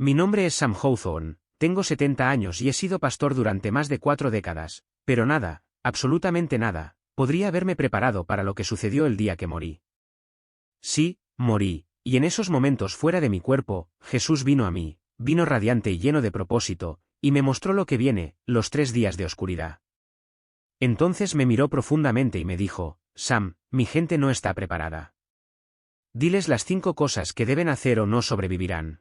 Mi nombre es Sam Hawthorne, tengo 70 años y he sido pastor durante más de 4 décadas, pero nada, absolutamente nada, podría haberme preparado para lo que sucedió el día que morí. Sí, morí, y en esos momentos fuera de mi cuerpo, Jesús vino a mí, vino radiante y lleno de propósito, y me mostró lo que viene, los 3 días de oscuridad. Entonces me miró profundamente y me dijo, Sam, mi gente no está preparada. Diles las 5 cosas que deben hacer o no sobrevivirán.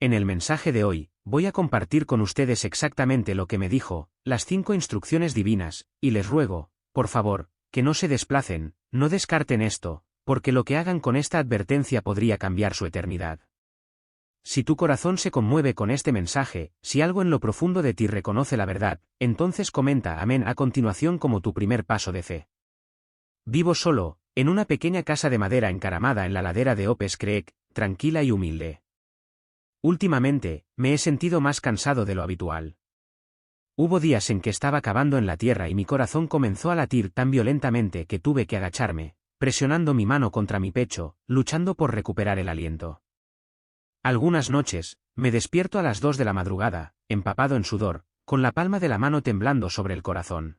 En el mensaje de hoy, voy a compartir con ustedes exactamente lo que me dijo, las 5 instrucciones divinas, y les ruego, por favor, que no se desplacen, no descarten esto, porque lo que hagan con esta advertencia podría cambiar su eternidad. Si tu corazón se conmueve con este mensaje, si algo en lo profundo de ti reconoce la verdad, entonces comenta amén a continuación como tu primer paso de fe. Vivo solo, en una pequeña casa de madera encaramada en la ladera de Opes Creek, tranquila y humilde. Últimamente, me he sentido más cansado de lo habitual. Hubo días en que estaba cavando en la tierra y mi corazón comenzó a latir tan violentamente que tuve que agacharme, presionando mi mano contra mi pecho, luchando por recuperar el aliento. Algunas noches, me despierto a las 2 de la madrugada, empapado en sudor, con la palma de la mano temblando sobre el corazón.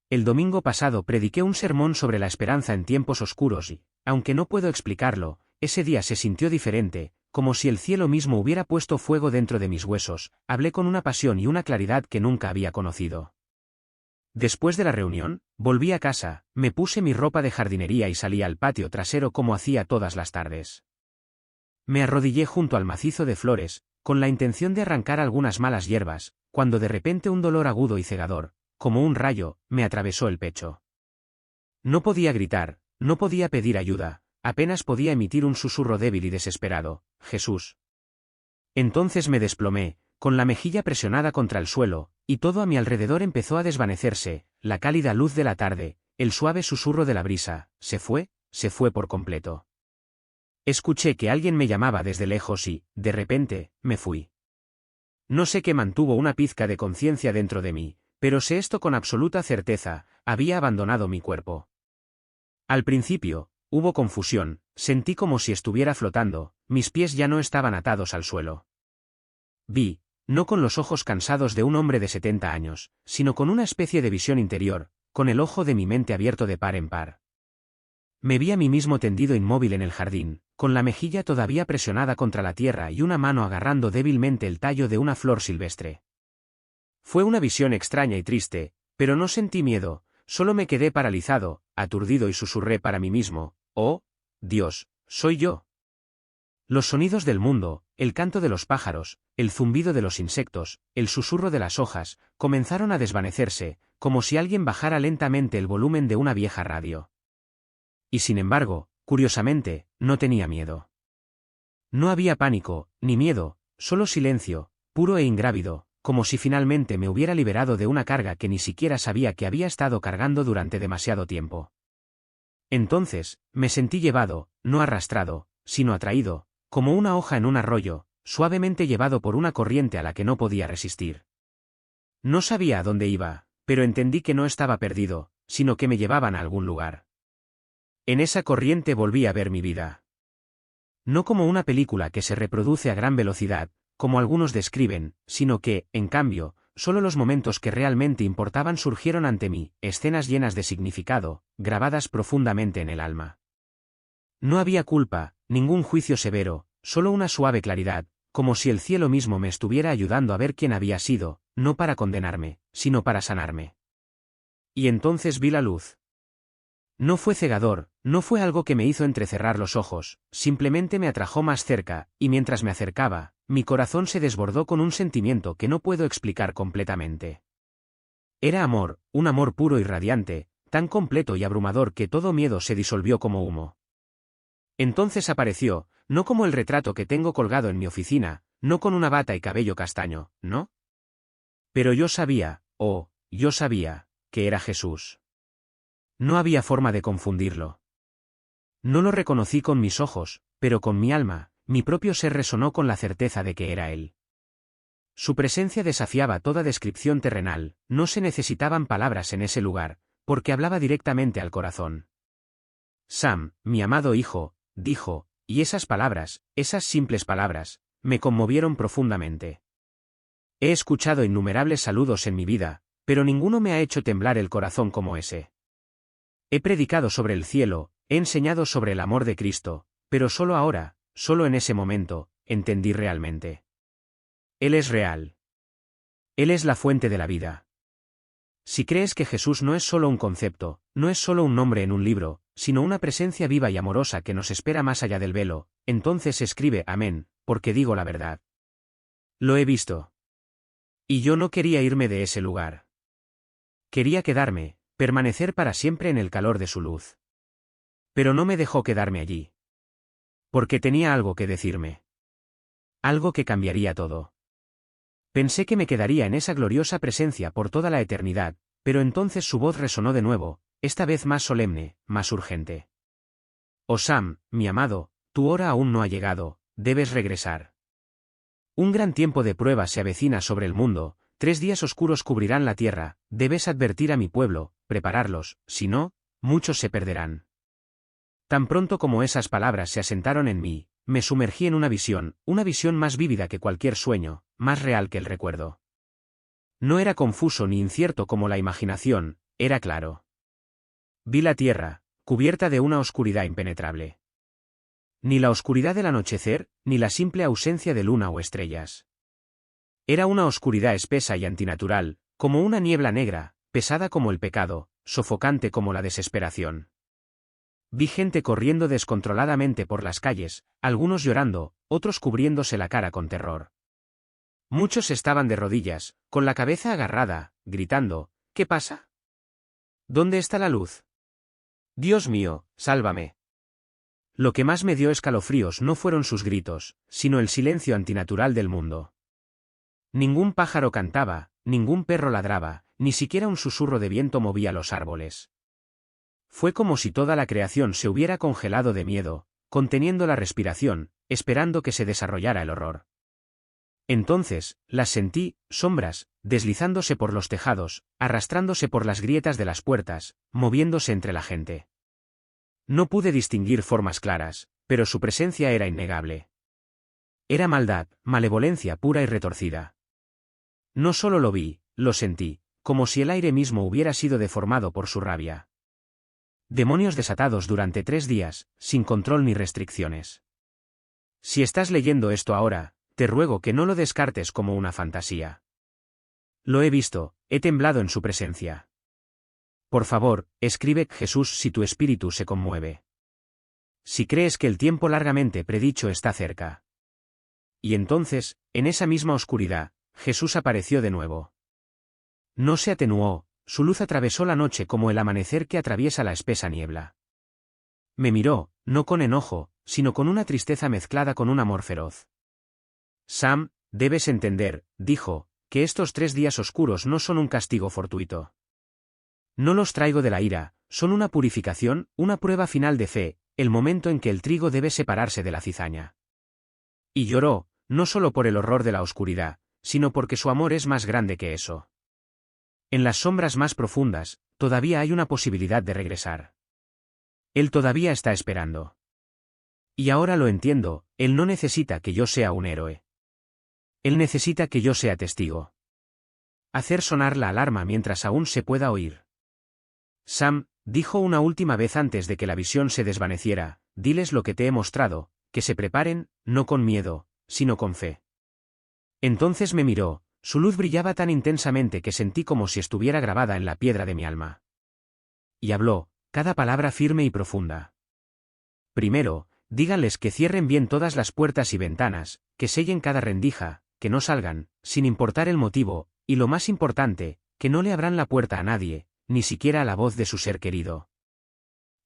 El domingo pasado prediqué un sermón sobre la esperanza en tiempos oscuros y, aunque no puedo explicarlo, ese día se sintió diferente, como si el cielo mismo hubiera puesto fuego dentro de mis huesos, hablé con una pasión y una claridad que nunca había conocido. Después de la reunión, volví a casa, me puse mi ropa de jardinería y salí al patio trasero como hacía todas las tardes. Me arrodillé junto al macizo de flores, con la intención de arrancar algunas malas hierbas, cuando de repente un dolor agudo y cegador, como un rayo, me atravesó el pecho. No podía gritar, no podía pedir ayuda, apenas podía emitir un susurro débil y desesperado, Jesús. Entonces me desplomé, con la mejilla presionada contra el suelo, y todo a mi alrededor empezó a desvanecerse, la cálida luz de la tarde, el suave susurro de la brisa, se fue por completo. Escuché que alguien me llamaba desde lejos y, de repente, me fui. No sé qué mantuvo una pizca de conciencia dentro de mí, pero sé esto con absoluta certeza, había abandonado mi cuerpo. Al principio, hubo confusión, sentí como si estuviera flotando, mis pies ya no estaban atados al suelo. Vi, no con los ojos cansados de un hombre de 70 años, sino con una especie de visión interior, con el ojo de mi mente abierto de par en par. Me vi a mí mismo tendido inmóvil en el jardín, con la mejilla todavía presionada contra la tierra y una mano agarrando débilmente el tallo de una flor silvestre. Fue una visión extraña y triste, pero no sentí miedo, solo me quedé paralizado, aturdido y susurré para mí mismo, «Oh, Dios, soy yo». Los sonidos del mundo, el canto de los pájaros, el zumbido de los insectos, el susurro de las hojas, comenzaron a desvanecerse, como si alguien bajara lentamente el volumen de una vieja radio. Y sin embargo, curiosamente, no tenía miedo. No había pánico, ni miedo, solo silencio, puro e ingrávido, como si finalmente me hubiera liberado de una carga que ni siquiera sabía que había estado cargando durante demasiado tiempo. Entonces, me sentí llevado, no arrastrado, sino atraído, como una hoja en un arroyo, suavemente llevado por una corriente a la que no podía resistir. No sabía a dónde iba, pero entendí que no estaba perdido, sino que me llevaban a algún lugar. En esa corriente volví a ver mi vida. No como una película que se reproduce a gran velocidad, como algunos describen, sino que, en cambio, solo los momentos que realmente importaban surgieron ante mí, escenas llenas de significado, grabadas profundamente en el alma. No había culpa, ningún juicio severo, solo una suave claridad, como si el cielo mismo me estuviera ayudando a ver quién había sido, no para condenarme, sino para sanarme. Y entonces vi la luz. No fue cegador, no fue algo que me hizo entrecerrar los ojos, simplemente me atrajo más cerca, y mientras me acercaba, mi corazón se desbordó con un sentimiento que no puedo explicar completamente. Era amor, un amor puro y radiante, tan completo y abrumador que todo miedo se disolvió como humo. Entonces apareció, no como el retrato que tengo colgado en mi oficina, no con una bata y cabello castaño, ¿no? Pero yo sabía, yo sabía, que era Jesús. No había forma de confundirlo. No lo reconocí con mis ojos, pero con mi alma, mi propio ser resonó con la certeza de que era Él. Su presencia desafiaba toda descripción terrenal, no se necesitaban palabras en ese lugar, porque hablaba directamente al corazón. Sam, mi amado hijo, dijo, y esas palabras, esas simples palabras, me conmovieron profundamente. He escuchado innumerables saludos en mi vida, pero ninguno me ha hecho temblar el corazón como ese. He predicado sobre el cielo, he enseñado sobre el amor de Cristo, pero solo ahora, solo en ese momento, entendí realmente. Él es real. Él es la fuente de la vida. Si crees que Jesús no es solo un concepto, no es solo un nombre en un libro, sino una presencia viva y amorosa que nos espera más allá del velo, entonces escribe amén, porque digo la verdad. Lo he visto. Y yo no quería irme de ese lugar. Quería quedarme, permanecer para siempre en el calor de su luz. Pero no me dejó quedarme allí. Porque tenía algo que decirme. Algo que cambiaría todo. Pensé que me quedaría en esa gloriosa presencia por toda la eternidad, pero entonces su voz resonó de nuevo, esta vez más solemne, más urgente. Oh Sam, mi amado, tu hora aún no ha llegado, debes regresar. Un gran tiempo de prueba se avecina sobre el mundo, 3 días oscuros cubrirán la tierra, debes advertir a mi pueblo, prepararlos, si no, muchos se perderán. Tan pronto como esas palabras se asentaron en mí, me sumergí en una visión más vívida que cualquier sueño, más real que el recuerdo. No era confuso ni incierto como la imaginación, era claro. Vi la tierra, cubierta de una oscuridad impenetrable. Ni la oscuridad del anochecer, ni la simple ausencia de luna o estrellas. Era una oscuridad espesa y antinatural, como una niebla negra, pesada como el pecado, sofocante como la desesperación. Vi gente corriendo descontroladamente por las calles, algunos llorando, otros cubriéndose la cara con terror. Muchos estaban de rodillas, con la cabeza agarrada, gritando, ¿qué pasa? ¿Dónde está la luz? Dios mío, sálvame. Lo que más me dio escalofríos no fueron sus gritos, sino el silencio antinatural del mundo. Ningún pájaro cantaba, ningún perro ladraba, ni siquiera un susurro de viento movía los árboles. Fue como si toda la creación se hubiera congelado de miedo, conteniendo la respiración, esperando que se desarrollara el horror. Entonces, las sentí, sombras, deslizándose por los tejados, arrastrándose por las grietas de las puertas, moviéndose entre la gente. No pude distinguir formas claras, pero su presencia era innegable. Era maldad, malevolencia pura y retorcida. No solo lo vi, lo sentí, como si el aire mismo hubiera sido deformado por su rabia. Demonios desatados durante 3 días, sin control ni restricciones. Si estás leyendo esto ahora, te ruego que no lo descartes como una fantasía. Lo he visto, he temblado en su presencia. Por favor, escribe Jesús si tu espíritu se conmueve. Si crees que el tiempo largamente predicho está cerca. Y entonces, en esa misma oscuridad, Jesús apareció de nuevo. No se atenuó, su luz atravesó la noche como el amanecer que atraviesa la espesa niebla. Me miró, no con enojo, sino con una tristeza mezclada con un amor feroz. Sam, debes entender, dijo, que estos 3 días oscuros no son un castigo fortuito. No los traigo de la ira, son una purificación, una prueba final de fe, el momento en que el trigo debe separarse de la cizaña. Y lloró, no solo por el horror de la oscuridad, sino porque su amor es más grande que eso. En las sombras más profundas, todavía hay una posibilidad de regresar. Él todavía está esperando. Y ahora lo entiendo, él no necesita que yo sea un héroe. Él necesita que yo sea testigo. Hacer sonar la alarma mientras aún se pueda oír. Sam, dijo una última vez antes de que la visión se desvaneciera, diles lo que te he mostrado, que se preparen, no con miedo, sino con fe. Entonces me miró, su luz brillaba tan intensamente que sentí como si estuviera grabada en la piedra de mi alma. Y habló, cada palabra firme y profunda. Primero, díganles que cierren bien todas las puertas y ventanas, que sellen cada rendija, que no salgan, sin importar el motivo, y lo más importante, que no le abran la puerta a nadie, ni siquiera a la voz de su ser querido.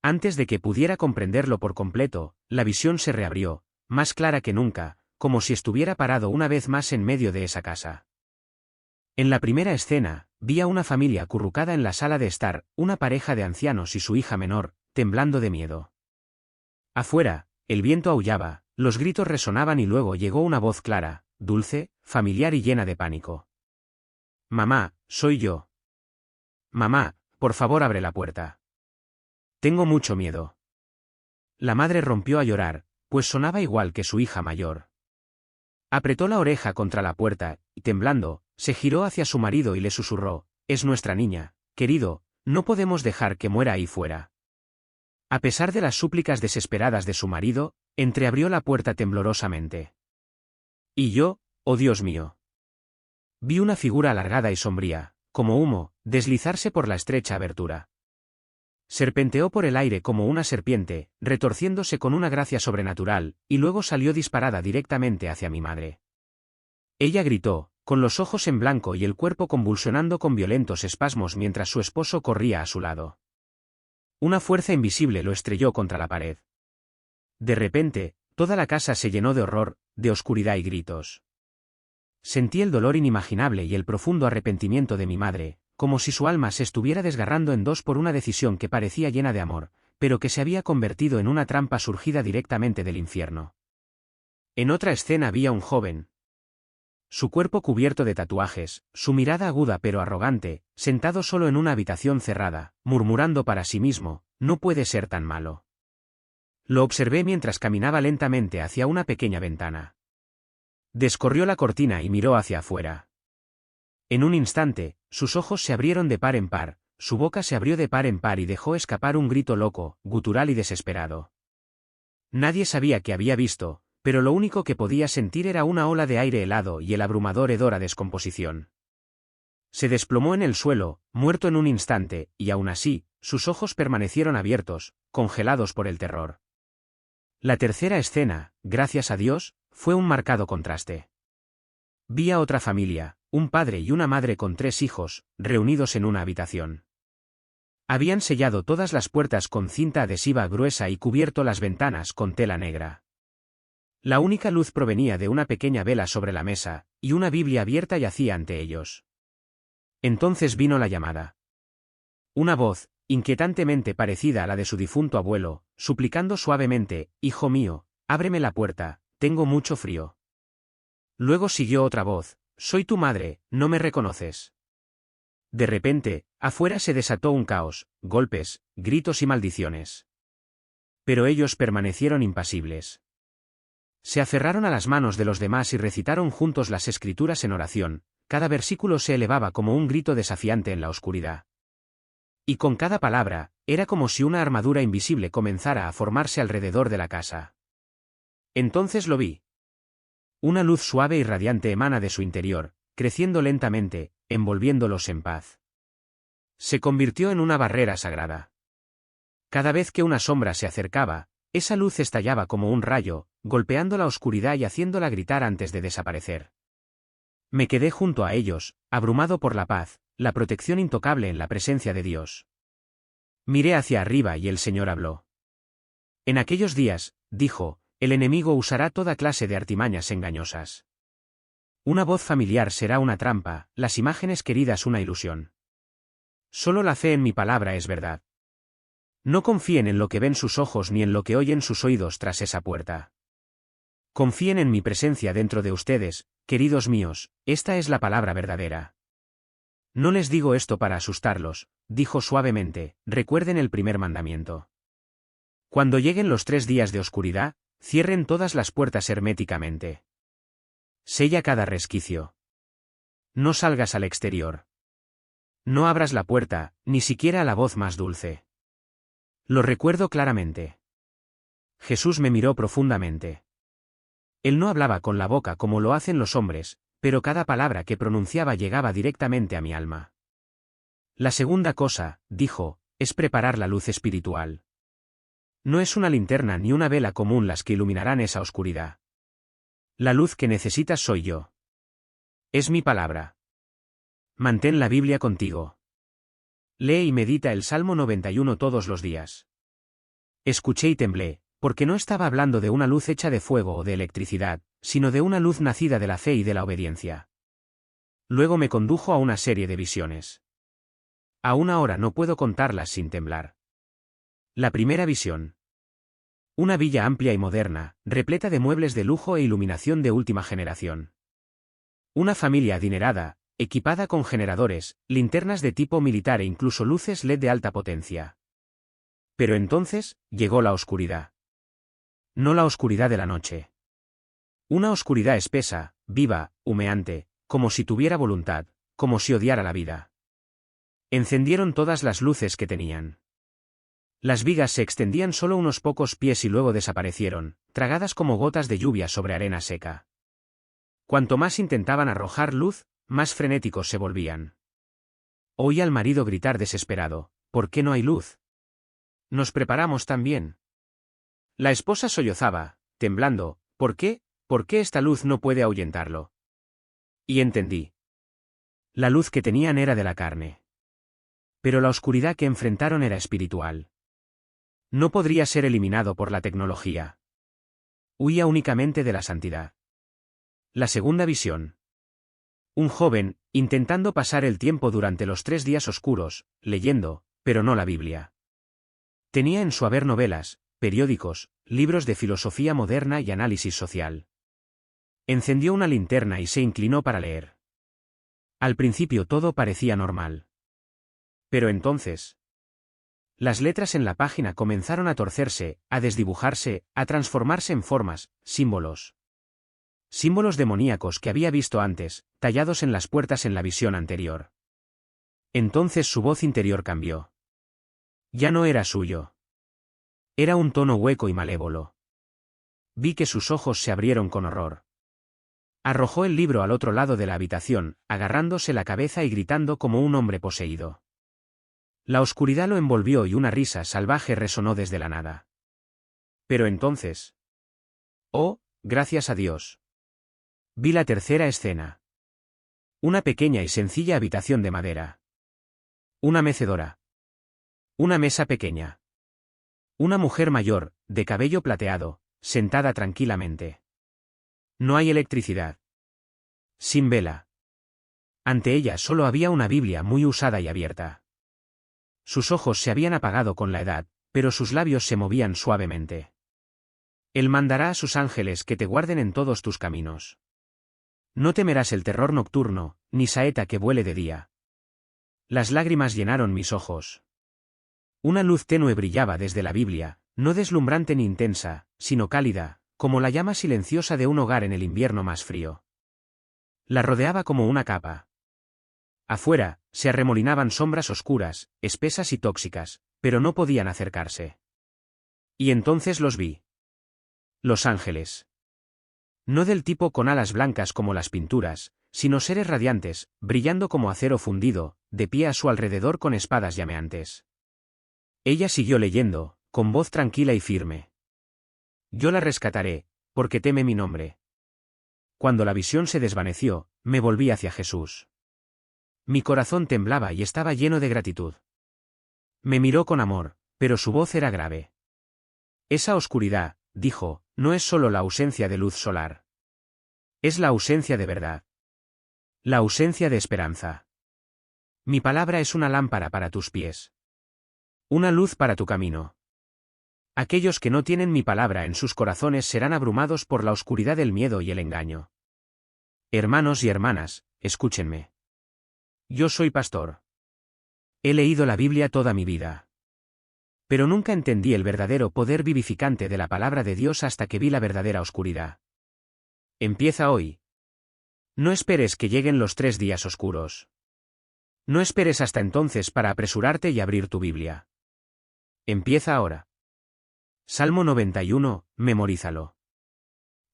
Antes de que pudiera comprenderlo por completo, la visión se reabrió, más clara que nunca, como si estuviera parado una vez más en medio de esa casa. En la primera escena, vi a una familia acurrucada en la sala de estar, una pareja de ancianos y su hija menor, temblando de miedo. Afuera, el viento aullaba, los gritos resonaban y luego llegó una voz clara, dulce, familiar y llena de pánico. Mamá, soy yo. Mamá, por favor abre la puerta. Tengo mucho miedo. La madre rompió a llorar, pues sonaba igual que su hija mayor. Apretó la oreja contra la puerta, y temblando, se giró hacia su marido y le susurró: «Es nuestra niña, querido, no podemos dejar que muera ahí fuera». A pesar de las súplicas desesperadas de su marido, entreabrió la puerta temblorosamente. Y yo, oh Dios mío. Vi una figura alargada y sombría, como humo, deslizarse por la estrecha abertura. Serpenteó por el aire como una serpiente, retorciéndose con una gracia sobrenatural, y luego salió disparada directamente hacia mi madre. Ella gritó, con los ojos en blanco y el cuerpo convulsionando con violentos espasmos mientras su esposo corría a su lado. Una fuerza invisible lo estrelló contra la pared. De repente, toda la casa se llenó de horror, de oscuridad y gritos. Sentí el dolor inimaginable y el profundo arrepentimiento de mi madre, como si su alma se estuviera desgarrando en dos por una decisión que parecía llena de amor, pero que se había convertido en una trampa surgida directamente del infierno. En otra escena vi a un joven. Su cuerpo cubierto de tatuajes, su mirada aguda pero arrogante, sentado solo en una habitación cerrada, murmurando para sí mismo: «No puede ser tan malo». Lo observé mientras caminaba lentamente hacia una pequeña ventana. Descorrió la cortina y miró hacia afuera. En un instante, sus ojos se abrieron de par en par, su boca se abrió de par en par y dejó escapar un grito loco, gutural y desesperado. Nadie sabía qué había visto, pero lo único que podía sentir era una ola de aire helado y el abrumador hedor a descomposición. Se desplomó en el suelo, muerto en un instante, y aún así, sus ojos permanecieron abiertos, congelados por el terror. La tercera escena, gracias a Dios, fue un marcado contraste. Vi a otra familia, un padre y una madre con 3 hijos, reunidos en una habitación. Habían sellado todas las puertas con cinta adhesiva gruesa y cubierto las ventanas con tela negra. La única luz provenía de una pequeña vela sobre la mesa, y una Biblia abierta yacía ante ellos. Entonces vino la llamada. Una voz, inquietantemente parecida a la de su difunto abuelo, suplicando suavemente: «Hijo mío, ábreme la puerta, tengo mucho frío». Luego siguió otra voz: «Soy tu madre, ¿no me reconoces?». De repente, afuera se desató un caos, golpes, gritos y maldiciones. Pero ellos permanecieron impasibles. Se aferraron a las manos de los demás y recitaron juntos las Escrituras en oración. Cada versículo se elevaba como un grito desafiante en la oscuridad. Y con cada palabra, era como si una armadura invisible comenzara a formarse alrededor de la casa. Entonces lo vi. Una luz suave y radiante emana de su interior, creciendo lentamente, envolviéndolos en paz. Se convirtió en una barrera sagrada. Cada vez que una sombra se acercaba, esa luz estallaba como un rayo, golpeando la oscuridad y haciéndola gritar antes de desaparecer. Me quedé junto a ellos, abrumado por la paz, la protección intocable en la presencia de Dios. Miré hacia arriba y el Señor habló. En aquellos días, dijo, el enemigo usará toda clase de artimañas engañosas. Una voz familiar será una trampa, las imágenes queridas una ilusión. Solo la fe en mi palabra es verdad. No confíen en lo que ven sus ojos ni en lo que oyen sus oídos tras esa puerta. Confíen en mi presencia dentro de ustedes, queridos míos, esta es la palabra verdadera. No les digo esto para asustarlos, dijo suavemente, recuerden el primer mandamiento. Cuando lleguen los 3 días de oscuridad, cierren todas las puertas herméticamente. Sella cada resquicio. No salgas al exterior. No abras la puerta, ni siquiera a la voz más dulce. Lo recuerdo claramente. Jesús me miró profundamente. Él no hablaba con la boca como lo hacen los hombres, pero cada palabra que pronunciaba llegaba directamente a mi alma. La segunda cosa, dijo, es preparar la luz espiritual. No es una linterna ni una vela común las que iluminarán esa oscuridad. La luz que necesitas soy yo. Es mi palabra. Mantén la Biblia contigo. Lee y medita el Salmo 91 todos los días. Escuché y temblé, porque no estaba hablando de una luz hecha de fuego o de electricidad, sino de una luz nacida de la fe y de la obediencia. Luego me condujo a una serie de visiones. Aún ahora no puedo contarlas sin temblar. La primera visión. Una villa amplia y moderna, repleta de muebles de lujo e iluminación de última generación. Una familia adinerada, equipada con generadores, linternas de tipo militar e incluso luces LED de alta potencia. Pero entonces, llegó la oscuridad. No la oscuridad de la noche. Una oscuridad espesa, viva, humeante, como si tuviera voluntad, como si odiara la vida. Encendieron todas las luces que tenían. Las vigas se extendían solo unos pocos pies y luego desaparecieron, tragadas como gotas de lluvia sobre arena seca. Cuanto más intentaban arrojar luz, más frenéticos se volvían. Oí al marido gritar desesperado: ¿por qué no hay luz? Nos preparamos también. La esposa sollozaba, temblando: ¿por qué? ¿Por qué esta luz no puede ahuyentarlo? Y entendí. La luz que tenían era de la carne. Pero la oscuridad que enfrentaron era espiritual. No podría ser eliminado por la tecnología. Huía únicamente de la santidad. La segunda visión. Un joven, intentando pasar el tiempo durante los 3 días oscuros, leyendo, pero no la Biblia. Tenía en su haber novelas, periódicos, libros de filosofía moderna y análisis social. Encendió una linterna y se inclinó para leer. Al principio todo parecía normal. Pero entonces, las letras en la página comenzaron a torcerse, a desdibujarse, a transformarse en formas, símbolos. Símbolos demoníacos que había visto antes, tallados en las puertas en la visión anterior. Entonces su voz interior cambió. Ya no era suyo. Era un tono hueco y malévolo. Vi que sus ojos se abrieron con horror. Arrojó el libro al otro lado de la habitación, agarrándose la cabeza y gritando como un hombre poseído. La oscuridad lo envolvió y una risa salvaje resonó desde la nada. Pero entonces... ¡oh, gracias a Dios! Vi la tercera escena. Una pequeña y sencilla habitación de madera. Una mecedora. Una mesa pequeña. Una mujer mayor, de cabello plateado, sentada tranquilamente. No hay electricidad. Sin vela. Ante ella solo había una Biblia muy usada y abierta. Sus ojos se habían apagado con la edad, pero sus labios se movían suavemente. Él mandará a sus ángeles que te guarden en todos tus caminos. No temerás el terror nocturno, ni saeta que vuele de día. Las lágrimas llenaron mis ojos. Una luz tenue brillaba desde la Biblia, no deslumbrante ni intensa, sino cálida, como la llama silenciosa de un hogar en el invierno más frío. La rodeaba como una capa. Afuera, se arremolinaban sombras oscuras, espesas y tóxicas, pero no podían acercarse. Y entonces los vi. Los ángeles. No del tipo con alas blancas como las pinturas, sino seres radiantes, brillando como acero fundido, de pie a su alrededor con espadas llameantes. Ella siguió leyendo, con voz tranquila y firme. Yo la rescataré, porque teme mi nombre. Cuando la visión se desvaneció, me volví hacia Jesús. Mi corazón temblaba y estaba lleno de gratitud. Me miró con amor, pero su voz era grave. Esa oscuridad, dijo, no es solo la ausencia de luz solar. Es la ausencia de verdad. La ausencia de esperanza. Mi palabra es una lámpara para tus pies. Una luz para tu camino. Aquellos que no tienen mi palabra en sus corazones serán abrumados por la oscuridad del miedo y el engaño. Hermanos y hermanas, escúchenme. Yo soy pastor. He leído la Biblia toda mi vida. Pero nunca entendí el verdadero poder vivificante de la palabra de Dios hasta que vi la verdadera oscuridad. Empieza hoy. No esperes que lleguen los 3 días oscuros. No esperes hasta entonces para apresurarte y abrir tu Biblia. Empieza ahora. Salmo 91, memorízalo.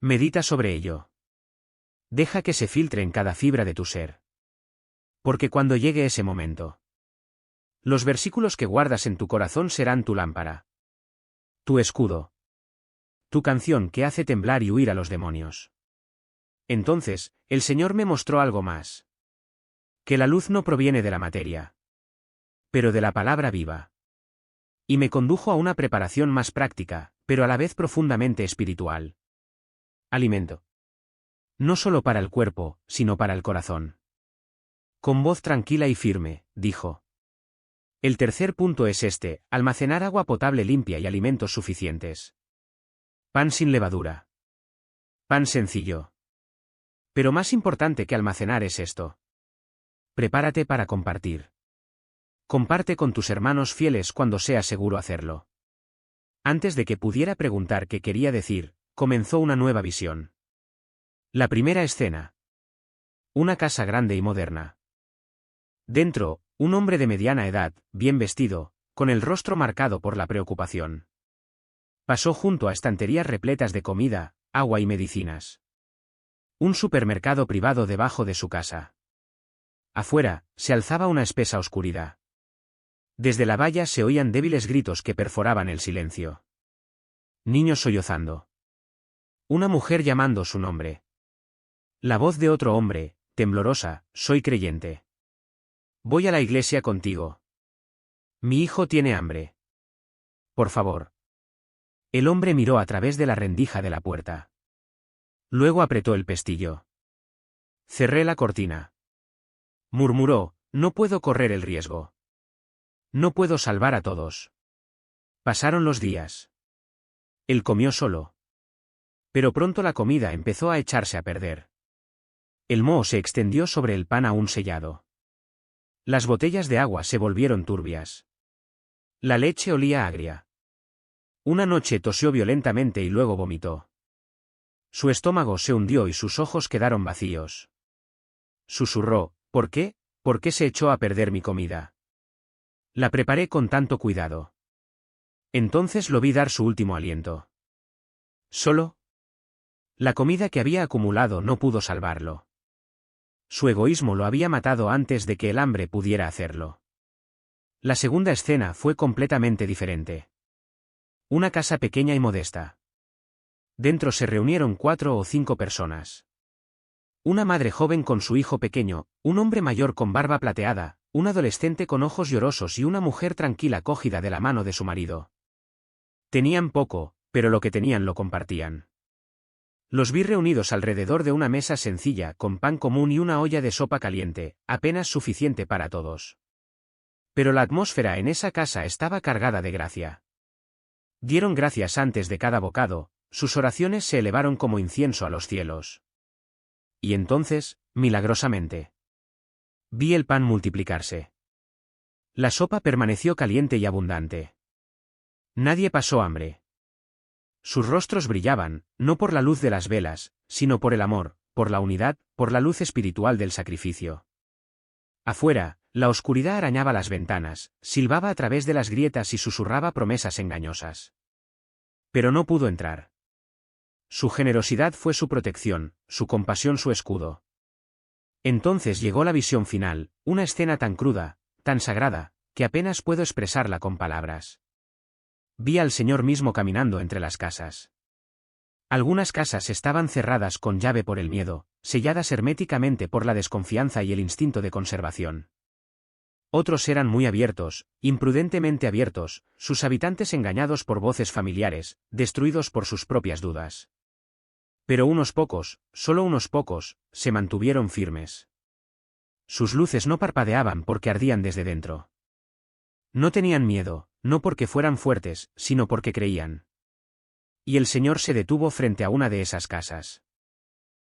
Medita sobre ello. Deja que se filtre en cada fibra de tu ser. Porque cuando llegue ese momento, los versículos que guardas en tu corazón serán tu lámpara. Tu escudo. Tu canción que hace temblar y huir a los demonios. Entonces, el Señor me mostró algo más. Que la luz no proviene de la materia, pero de la palabra viva. Y me condujo a una preparación más práctica, pero a la vez profundamente espiritual. Alimento. No solo para el cuerpo, sino para el corazón. Con voz tranquila y firme, dijo. El tercer punto es este: almacenar agua potable limpia y alimentos suficientes. Pan sin levadura. Pan sencillo. Pero más importante que almacenar es esto. Prepárate para compartir. Comparte con tus hermanos fieles cuando sea seguro hacerlo. Antes de que pudiera preguntar qué quería decir, comenzó una nueva visión. La primera escena. Una casa grande y moderna. Dentro, un hombre de mediana edad, bien vestido, con el rostro marcado por la preocupación. Pasó junto a estanterías repletas de comida, agua y medicinas. Un supermercado privado debajo de su casa. Afuera, se alzaba una espesa oscuridad. Desde la valla se oían débiles gritos que perforaban el silencio. Niños sollozando. Una mujer llamando su nombre. La voz de otro hombre, temblorosa: soy creyente. Voy a la iglesia contigo. Mi hijo tiene hambre. Por favor. El hombre miró a través de la rendija de la puerta. Luego apretó el pestillo. Cerré la cortina. Murmuró: no puedo correr el riesgo. No puedo salvar a todos. Pasaron los días. Él comió solo. Pero pronto la comida empezó a echarse a perder. El moho se extendió sobre el pan aún sellado. Las botellas de agua se volvieron turbias. La leche olía agria. Una noche tosió violentamente y luego vomitó. Su estómago se hundió y sus ojos quedaron vacíos. Susurró: ¿por qué? ¿Por qué se echó a perder mi comida? La preparé con tanto cuidado. Entonces lo vi dar su último aliento. ¿Solo? La comida que había acumulado no pudo salvarlo. Su egoísmo lo había matado antes de que el hambre pudiera hacerlo. La segunda escena fue completamente diferente. Una casa pequeña y modesta. Dentro se reunieron 4 o 5 personas. Una madre joven con su hijo pequeño, un hombre mayor con barba plateada, un adolescente con ojos llorosos y una mujer tranquila cogida de la mano de su marido. Tenían poco, pero lo que tenían lo compartían. Los vi reunidos alrededor de una mesa sencilla con pan común y una olla de sopa caliente, apenas suficiente para todos. Pero la atmósfera en esa casa estaba cargada de gracia. Dieron gracias antes de cada bocado, sus oraciones se elevaron como incienso a los cielos. Y entonces, milagrosamente, vi el pan multiplicarse. La sopa permaneció caliente y abundante. Nadie pasó hambre. Sus rostros brillaban, no por la luz de las velas, sino por el amor, por la unidad, por la luz espiritual del sacrificio. Afuera, la oscuridad arañaba las ventanas, silbaba a través de las grietas y susurraba promesas engañosas. Pero no pudo entrar. Su generosidad fue su protección, su compasión su escudo. Entonces llegó la visión final, una escena tan cruda, tan sagrada, que apenas puedo expresarla con palabras. Vi al Señor mismo caminando entre las casas. Algunas casas estaban cerradas con llave por el miedo, selladas herméticamente por la desconfianza y el instinto de conservación. Otros eran muy abiertos, imprudentemente abiertos, sus habitantes engañados por voces familiares, destruidos por sus propias dudas. Pero unos pocos, solo unos pocos, se mantuvieron firmes. Sus luces no parpadeaban porque ardían desde dentro. No tenían miedo, no porque fueran fuertes, sino porque creían. Y el Señor se detuvo frente a una de esas casas.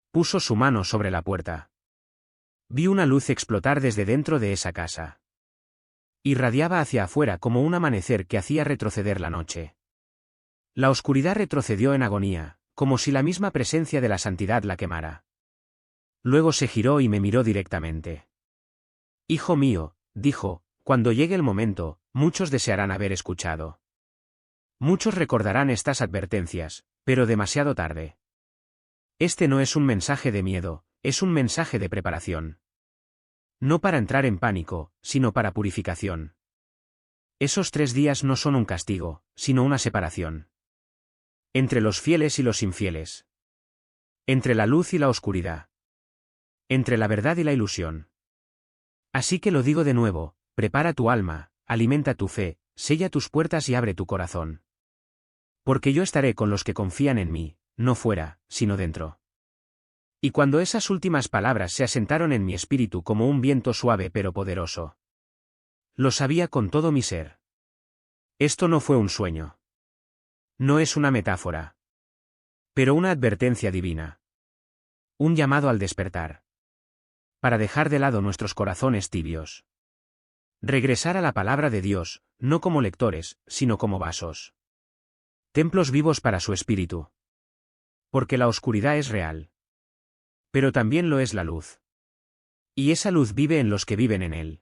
Puso su mano sobre la puerta. Vi una luz explotar desde dentro de esa casa. Irradiaba hacia afuera como un amanecer que hacía retroceder la noche. La oscuridad retrocedió en agonía, como si la misma presencia de la santidad la quemara. Luego se giró y me miró directamente. Hijo mío, dijo, cuando llegue el momento, muchos desearán haber escuchado. Muchos recordarán estas advertencias, pero demasiado tarde. Este no es un mensaje de miedo, es un mensaje de preparación. No para entrar en pánico, sino para purificación. Esos 3 días no son un castigo, sino una separación. Entre los fieles y los infieles. Entre la luz y la oscuridad. Entre la verdad y la ilusión. Así que lo digo de nuevo, prepara tu alma, alimenta tu fe, sella tus puertas y abre tu corazón. Porque yo estaré con los que confían en mí, no fuera, sino dentro. Y cuando esas últimas palabras se asentaron en mi espíritu como un viento suave pero poderoso. Lo sabía con todo mi ser. Esto no fue un sueño. No es una metáfora. Pero una advertencia divina. Un llamado al despertar. Para dejar de lado nuestros corazones tibios. Regresar a la palabra de Dios, no como lectores, sino como vasos. Templos vivos para su espíritu. Porque la oscuridad es real. Pero también lo es la luz. Y esa luz vive en los que viven en él.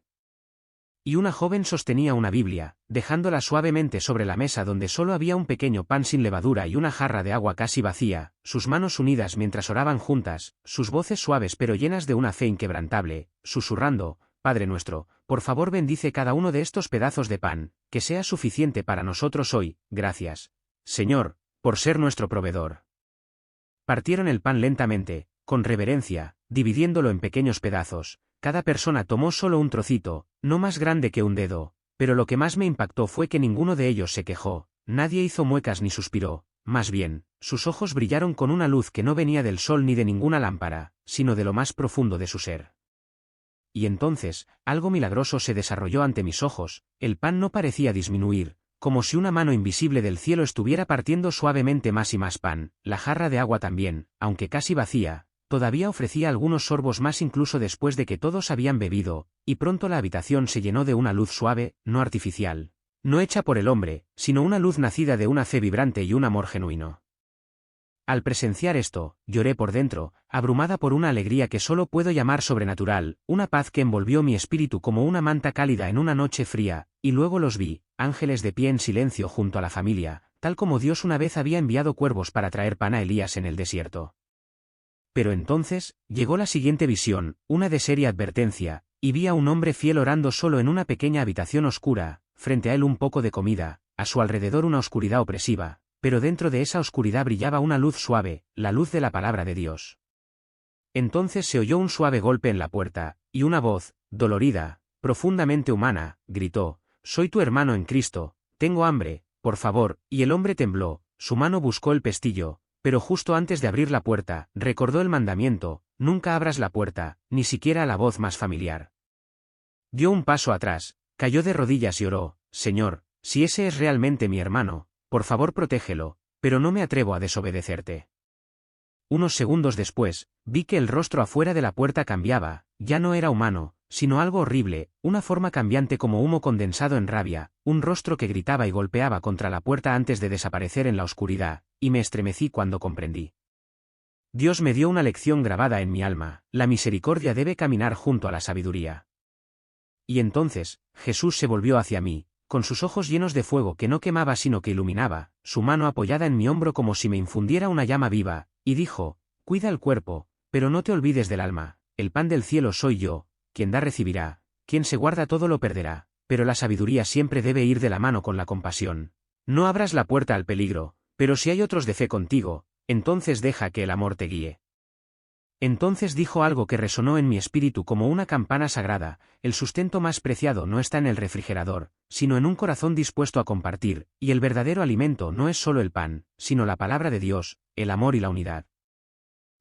Y una joven sostenía una Biblia, dejándola suavemente sobre la mesa donde solo había un pequeño pan sin levadura y una jarra de agua casi vacía, sus manos unidas mientras oraban juntas, sus voces suaves pero llenas de una fe inquebrantable, susurrando: Padre nuestro, por favor bendice cada uno de estos pedazos de pan, que sea suficiente para nosotros hoy, gracias, Señor, por ser nuestro proveedor. Partieron el pan lentamente, con reverencia, dividiéndolo en pequeños pedazos. Cada persona tomó solo un trocito, no más grande que un dedo, pero lo que más me impactó fue que ninguno de ellos se quejó, nadie hizo muecas ni suspiró, más bien, sus ojos brillaron con una luz que no venía del sol ni de ninguna lámpara, sino de lo más profundo de su ser. Y entonces, algo milagroso se desarrolló ante mis ojos, el pan no parecía disminuir, como si una mano invisible del cielo estuviera partiendo suavemente más y más pan, la jarra de agua también, aunque casi vacía, todavía ofrecía algunos sorbos más incluso después de que todos habían bebido, y pronto la habitación se llenó de una luz suave, no artificial, no hecha por el hombre, sino una luz nacida de una fe vibrante y un amor genuino. Al presenciar esto, lloré por dentro, abrumada por una alegría que solo puedo llamar sobrenatural, una paz que envolvió mi espíritu como una manta cálida en una noche fría, y luego los vi, ángeles de pie en silencio junto a la familia, tal como Dios una vez había enviado cuervos para traer pan a Elías en el desierto. Pero entonces, llegó la siguiente visión, una de seria advertencia, y vi a un hombre fiel orando solo en una pequeña habitación oscura, frente a él un poco de comida, a su alrededor una oscuridad opresiva, pero dentro de esa oscuridad brillaba una luz suave, la luz de la palabra de Dios. Entonces se oyó un suave golpe en la puerta, y una voz, dolorida, profundamente humana, gritó: «Soy tu hermano en Cristo, tengo hambre, por favor», y el hombre tembló, su mano buscó el pestillo, pero justo antes de abrir la puerta, recordó el mandamiento: «Nunca abras la puerta, ni siquiera a la voz más familiar». Dio un paso atrás, cayó de rodillas y oró: «Señor, si ese es realmente mi hermano, por favor protégelo, pero no me atrevo a desobedecerte». Unos segundos después, vi que el rostro afuera de la puerta cambiaba, ya no era humano, sino algo horrible, una forma cambiante como humo condensado en rabia, un rostro que gritaba y golpeaba contra la puerta antes de desaparecer en la oscuridad, y me estremecí cuando comprendí. Dios me dio una lección grabada en mi alma: la misericordia debe caminar junto a la sabiduría. Y entonces, Jesús se volvió hacia mí, con sus ojos llenos de fuego que no quemaba sino que iluminaba, su mano apoyada en mi hombro como si me infundiera una llama viva, y dijo: «Cuida el cuerpo, pero no te olvides del alma, el pan del cielo soy yo, quien da recibirá, quien se guarda todo lo perderá, pero la sabiduría siempre debe ir de la mano con la compasión. No abras la puerta al peligro, pero si hay otros de fe contigo, entonces deja que el amor te guíe». Entonces dijo algo que resonó en mi espíritu como una campana sagrada: el sustento más preciado no está en el refrigerador, sino en un corazón dispuesto a compartir, y el verdadero alimento no es solo el pan, sino la palabra de Dios, el amor y la unidad.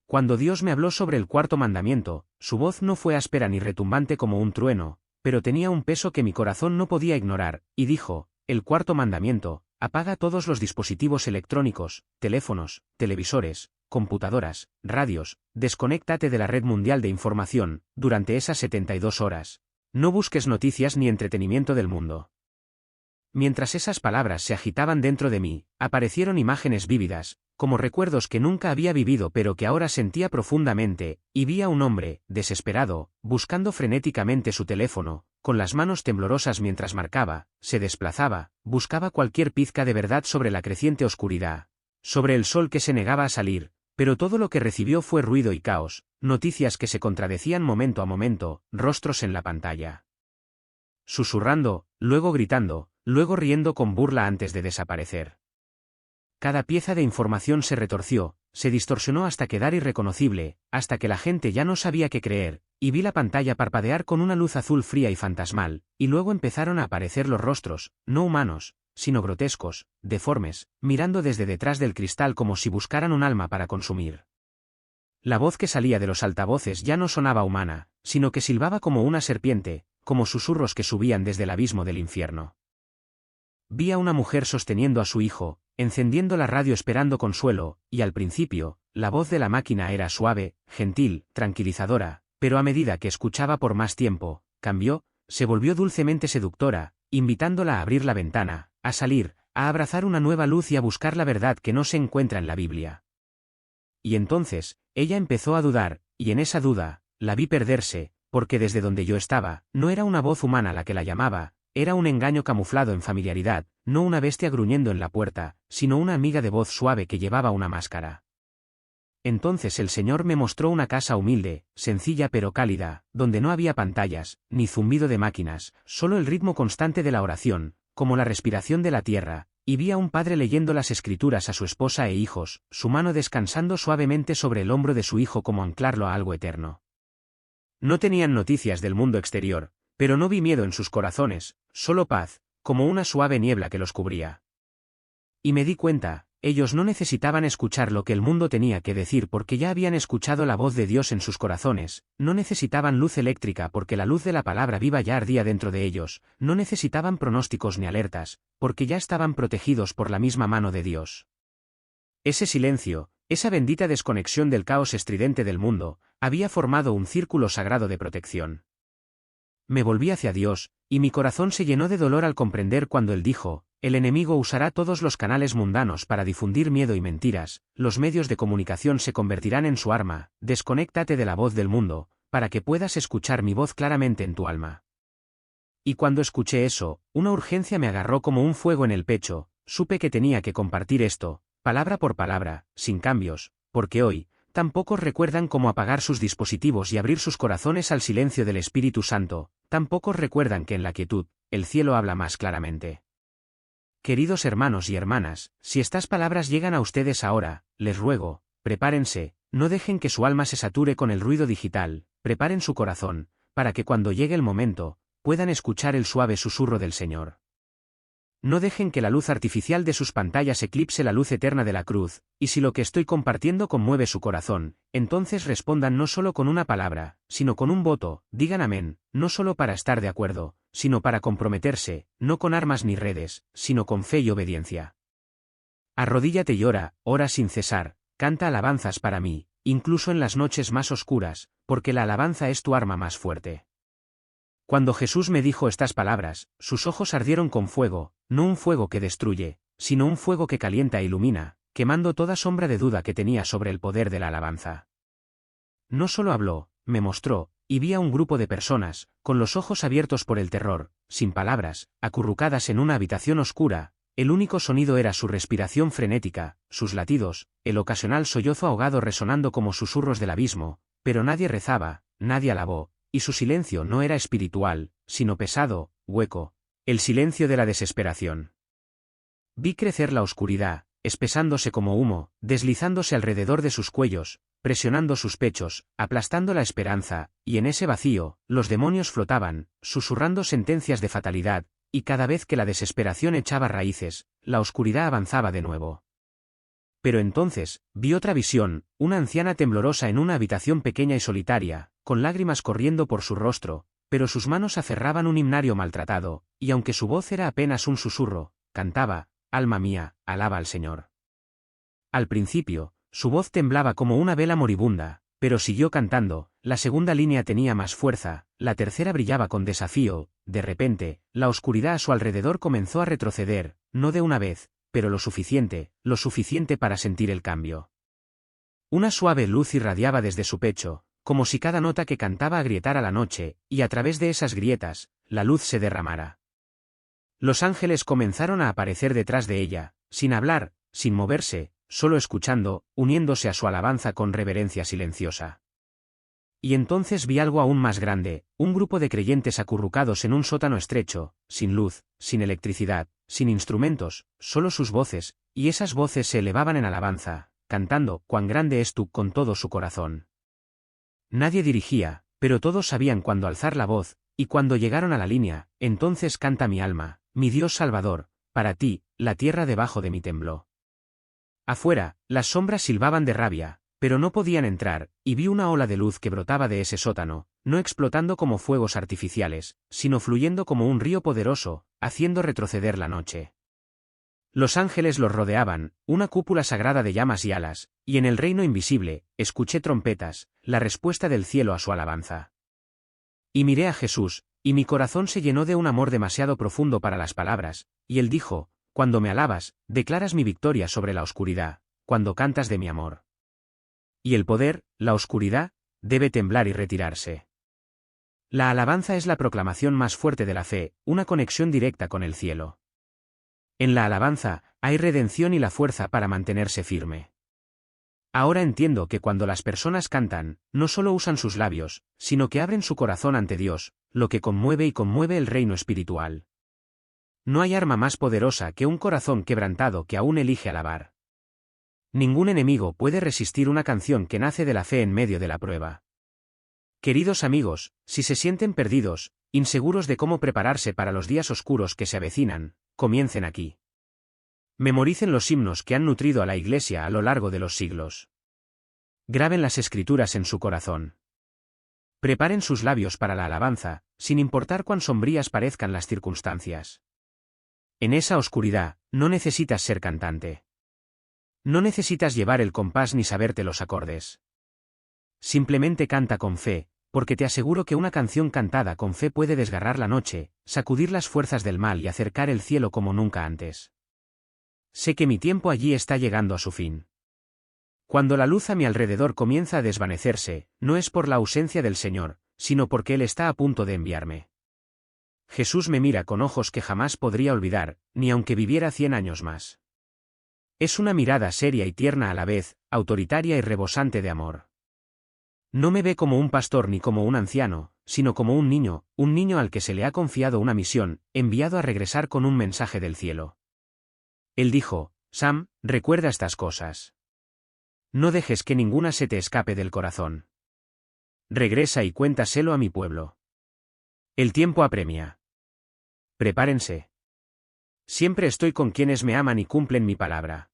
Cuando Dios me habló sobre el cuarto mandamiento, su voz no fue áspera ni retumbante como un trueno, pero tenía un peso que mi corazón no podía ignorar, y dijo: «El cuarto mandamiento: apaga todos los dispositivos electrónicos, teléfonos, televisores, computadoras, radios, desconéctate de la red mundial de información, durante esas 72 horas. No busques noticias ni entretenimiento del mundo». Mientras esas palabras se agitaban dentro de mí, aparecieron imágenes vívidas, como recuerdos que nunca había vivido pero que ahora sentía profundamente, y vi a un hombre, desesperado, buscando frenéticamente su teléfono, con las manos temblorosas mientras marcaba, se desplazaba, buscaba cualquier pizca de verdad sobre la creciente oscuridad, sobre el sol que se negaba a salir, pero todo lo que recibió fue ruido y caos, noticias que se contradecían momento a momento, rostros en la pantalla, susurrando, luego gritando, luego riendo con burla antes de desaparecer. Cada pieza de información se retorció, se distorsionó hasta quedar irreconocible, hasta que la gente ya no sabía qué creer, y vi la pantalla parpadear con una luz azul fría y fantasmal, y luego empezaron a aparecer los rostros, no humanos, sino grotescos, deformes, mirando desde detrás del cristal como si buscaran un alma para consumir. La voz que salía de los altavoces ya no sonaba humana, sino que silbaba como una serpiente, como susurros que subían desde el abismo del infierno. Vi a una mujer sosteniendo a su hijo, encendiendo la radio esperando consuelo, y al principio, la voz de la máquina era suave, gentil, tranquilizadora, pero a medida que escuchaba por más tiempo, cambió, se volvió dulcemente seductora, invitándola a abrir la ventana, a salir, a abrazar una nueva luz y a buscar la verdad que no se encuentra en la Biblia. Y entonces, ella empezó a dudar, y en esa duda, la vi perderse, porque desde donde yo estaba, no era una voz humana la que la llamaba, era un engaño camuflado en familiaridad, no una bestia gruñendo en la puerta, sino una amiga de voz suave que llevaba una máscara. Entonces el Señor me mostró una casa humilde, sencilla pero cálida, donde no había pantallas, ni zumbido de máquinas, solo el ritmo constante de la oración, como la respiración de la tierra, y vi a un padre leyendo las escrituras a su esposa e hijos, su mano descansando suavemente sobre el hombro de su hijo como anclarlo a algo eterno. No tenían noticias del mundo exterior, pero no vi miedo en sus corazones, solo paz, como una suave niebla que los cubría. Y me di cuenta, ellos no necesitaban escuchar lo que el mundo tenía que decir porque ya habían escuchado la voz de Dios en sus corazones, no necesitaban luz eléctrica porque la luz de la palabra viva ya ardía dentro de ellos, no necesitaban pronósticos ni alertas, porque ya estaban protegidos por la misma mano de Dios. Ese silencio, esa bendita desconexión del caos estridente del mundo, había formado un círculo sagrado de protección. Me volví hacia Dios, y mi corazón se llenó de dolor al comprender cuando Él dijo: el enemigo usará todos los canales mundanos para difundir miedo y mentiras, los medios de comunicación se convertirán en su arma, desconéctate de la voz del mundo, para que puedas escuchar mi voz claramente en tu alma. Y cuando escuché eso, una urgencia me agarró como un fuego en el pecho, supe que tenía que compartir esto, palabra por palabra, sin cambios, porque hoy, tan pocos recuerdan cómo apagar sus dispositivos y abrir sus corazones al silencio del Espíritu Santo, tan pocos recuerdan que en la quietud, el cielo habla más claramente. Queridos hermanos y hermanas, si estas palabras llegan a ustedes ahora, les ruego, prepárense, no dejen que su alma se sature con el ruido digital, preparen su corazón, para que cuando llegue el momento, puedan escuchar el suave susurro del Señor. No dejen que la luz artificial de sus pantallas eclipse la luz eterna de la cruz, y si lo que estoy compartiendo conmueve su corazón, entonces respondan no solo con una palabra, sino con un voto, digan amén, no solo para estar de acuerdo, sino para comprometerse, no con armas ni redes, sino con fe y obediencia. Arrodíllate y ora, ora sin cesar, canta alabanzas para mí, incluso en las noches más oscuras, porque la alabanza es tu arma más fuerte. Cuando Jesús me dijo estas palabras, sus ojos ardieron con fuego, no un fuego que destruye, sino un fuego que calienta e ilumina, quemando toda sombra de duda que tenía sobre el poder de la alabanza. No solo habló, me mostró, y vi a un grupo de personas, con los ojos abiertos por el terror, sin palabras, acurrucadas en una habitación oscura, el único sonido era su respiración frenética, sus latidos, el ocasional sollozo ahogado resonando como susurros del abismo, pero nadie rezaba, nadie alabó. Y su silencio no era espiritual, sino pesado, hueco, el silencio de la desesperación. Vi crecer la oscuridad, espesándose como humo, deslizándose alrededor de sus cuellos, presionando sus pechos, aplastando la esperanza, y en ese vacío, los demonios flotaban, susurrando sentencias de fatalidad, y cada vez que la desesperación echaba raíces, la oscuridad avanzaba de nuevo. Pero entonces, vi otra visión, una anciana temblorosa en una habitación pequeña y solitaria, con lágrimas corriendo por su rostro, pero sus manos aferraban un himnario maltratado, y aunque su voz era apenas un susurro, cantaba: alma mía, alaba al Señor. Al principio, su voz temblaba como una vela moribunda, pero siguió cantando, la segunda línea tenía más fuerza, la tercera brillaba con desafío, de repente, la oscuridad a su alrededor comenzó a retroceder, no de una vez, pero lo suficiente para sentir el cambio. Una suave luz irradiaba desde su pecho, como si cada nota que cantaba agrietara la noche, y a través de esas grietas, la luz se derramara. Los ángeles comenzaron a aparecer detrás de ella, sin hablar, sin moverse, solo escuchando, uniéndose a su alabanza con reverencia silenciosa. Y entonces vi algo aún más grande, un grupo de creyentes acurrucados en un sótano estrecho, sin luz, sin electricidad, sin instrumentos, solo sus voces, y esas voces se elevaban en alabanza, cantando: cuán grande es tú, con todo su corazón. Nadie dirigía, pero todos sabían cuándo alzar la voz, y cuando llegaron a la línea: entonces canta mi alma, mi Dios Salvador, para ti, la tierra debajo de mí tembló. Afuera, las sombras silbaban de rabia, pero no podían entrar, y vi una ola de luz que brotaba de ese sótano, no explotando como fuegos artificiales, sino fluyendo como un río poderoso, haciendo retroceder la noche. Los ángeles los rodeaban, una cúpula sagrada de llamas y alas, y en el reino invisible, escuché trompetas, la respuesta del cielo a su alabanza. Y miré a Jesús, y mi corazón se llenó de un amor demasiado profundo para las palabras, y él dijo: cuando me alabas, declaras mi victoria sobre la oscuridad, cuando cantas de mi amor. Y el poder, la oscuridad, debe temblar y retirarse. La alabanza es la proclamación más fuerte de la fe, una conexión directa con el cielo. En la alabanza, hay redención y la fuerza para mantenerse firme. Ahora entiendo que cuando las personas cantan, no solo usan sus labios, sino que abren su corazón ante Dios, lo que conmueve y conmueve el reino espiritual. No hay arma más poderosa que un corazón quebrantado que aún elige alabar. Ningún enemigo puede resistir una canción que nace de la fe en medio de la prueba. Queridos amigos, si se sienten perdidos, inseguros de cómo prepararse para los días oscuros que se avecinan, comiencen aquí. Memoricen los himnos que han nutrido a la Iglesia a lo largo de los siglos. Graben las Escrituras en su corazón. Preparen sus labios para la alabanza, sin importar cuán sombrías parezcan las circunstancias. En esa oscuridad, no necesitas ser cantante. No necesitas llevar el compás ni saberte los acordes. Simplemente canta con fe, porque te aseguro que una canción cantada con fe puede desgarrar la noche, sacudir las fuerzas del mal y acercar el cielo como nunca antes. Sé que mi tiempo allí está llegando a su fin. Cuando la luz a mi alrededor comienza a desvanecerse, no es por la ausencia del Señor, sino porque Él está a punto de enviarme. Jesús me mira con ojos que jamás podría olvidar, ni aunque viviera 100 años más. Es una mirada seria y tierna a la vez, autoritaria y rebosante de amor. No me ve como un pastor ni como un anciano, sino como un niño al que se le ha confiado una misión, enviado a regresar con un mensaje del cielo. Él dijo: Sam, recuerda estas cosas. No dejes que ninguna se te escape del corazón. Regresa y cuéntaselo a mi pueblo. El tiempo apremia. Prepárense. Siempre estoy con quienes me aman y cumplen mi palabra.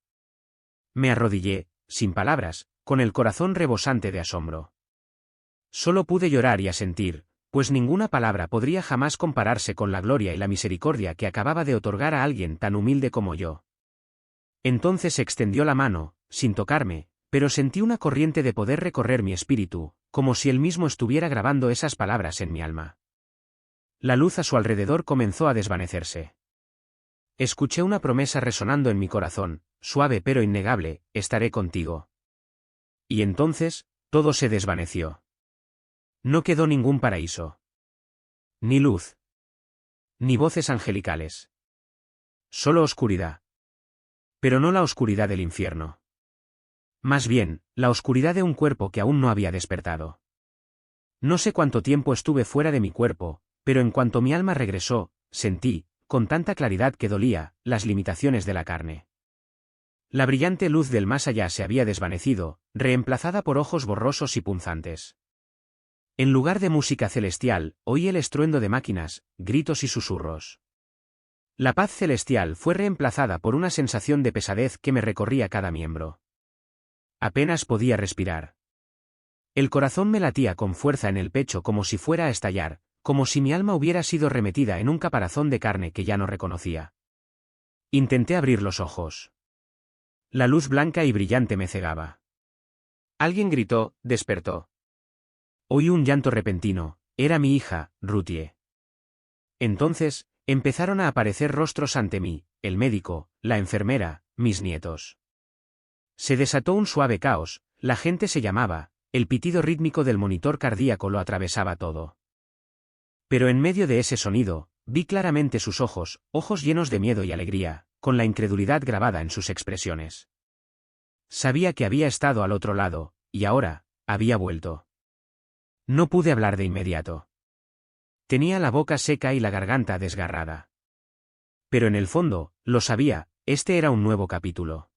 Me arrodillé, sin palabras, con el corazón rebosante de asombro. Solo pude llorar y asentir, pues ninguna palabra podría jamás compararse con la gloria y la misericordia que acababa de otorgar a alguien tan humilde como yo. Entonces extendió la mano, sin tocarme, pero sentí una corriente de poder recorrer mi espíritu, como si él mismo estuviera grabando esas palabras en mi alma. La luz a su alrededor comenzó a desvanecerse. Escuché una promesa resonando en mi corazón, suave pero innegable: estaré contigo. Y entonces, todo se desvaneció. No quedó ningún paraíso. Ni luz. Ni voces angelicales. Solo oscuridad. Pero no la oscuridad del infierno. Más bien, la oscuridad de un cuerpo que aún no había despertado. No sé cuánto tiempo estuve fuera de mi cuerpo, pero en cuanto mi alma regresó, sentí, con tanta claridad que dolía, las limitaciones de la carne. La brillante luz del más allá se había desvanecido, reemplazada por ojos borrosos y punzantes. En lugar de música celestial, oí el estruendo de máquinas, gritos y susurros. La paz celestial fue reemplazada por una sensación de pesadez que me recorría cada miembro. Apenas podía respirar. El corazón me latía con fuerza en el pecho como si fuera a estallar, como si mi alma hubiera sido remetida en un caparazón de carne que ya no reconocía. Intenté abrir los ojos. La luz blanca y brillante me cegaba. Alguien gritó: despertó. Oí un llanto repentino: era mi hija, Ruthie. Entonces, empezaron a aparecer rostros ante mí: el médico, la enfermera, mis nietos. Se desató un suave caos, la gente se llamaba, el pitido rítmico del monitor cardíaco lo atravesaba todo. Pero en medio de ese sonido, vi claramente sus ojos, ojos llenos de miedo y alegría, con la incredulidad grabada en sus expresiones. Sabía que había estado al otro lado, y ahora, había vuelto. No pude hablar de inmediato. Tenía la boca seca y la garganta desgarrada. Pero en el fondo, lo sabía, este era un nuevo capítulo.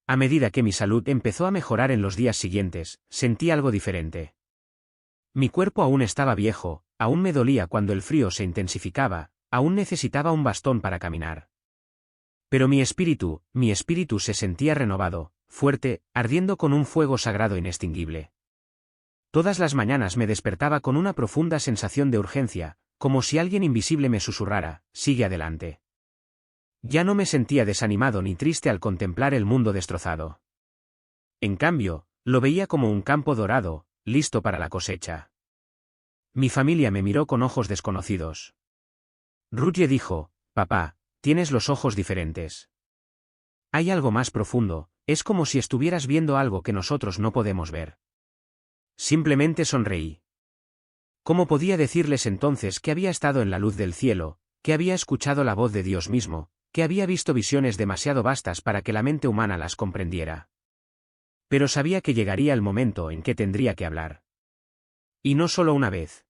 A medida que mi salud empezó a mejorar en los días siguientes, sentí algo diferente. Mi cuerpo aún estaba viejo, aún me dolía cuando el frío se intensificaba, aún necesitaba un bastón para caminar. Pero mi espíritu se sentía renovado, fuerte, ardiendo con un fuego sagrado inextinguible. Todas las mañanas me despertaba con una profunda sensación de urgencia, como si alguien invisible me susurrara: sigue adelante. Ya no me sentía desanimado ni triste al contemplar el mundo destrozado. En cambio, lo veía como un campo dorado, listo para la cosecha. Mi familia me miró con ojos desconocidos. Ruthie dijo: papá, tienes los ojos diferentes. Hay algo más profundo, es como si estuvieras viendo algo que nosotros no podemos ver. Simplemente sonreí. ¿Cómo podía decirles entonces que había estado en la luz del cielo, que había escuchado la voz de Dios mismo, que había visto visiones demasiado vastas para que la mente humana las comprendiera? Pero sabía que llegaría el momento en que tendría que hablar. Y no solo una vez.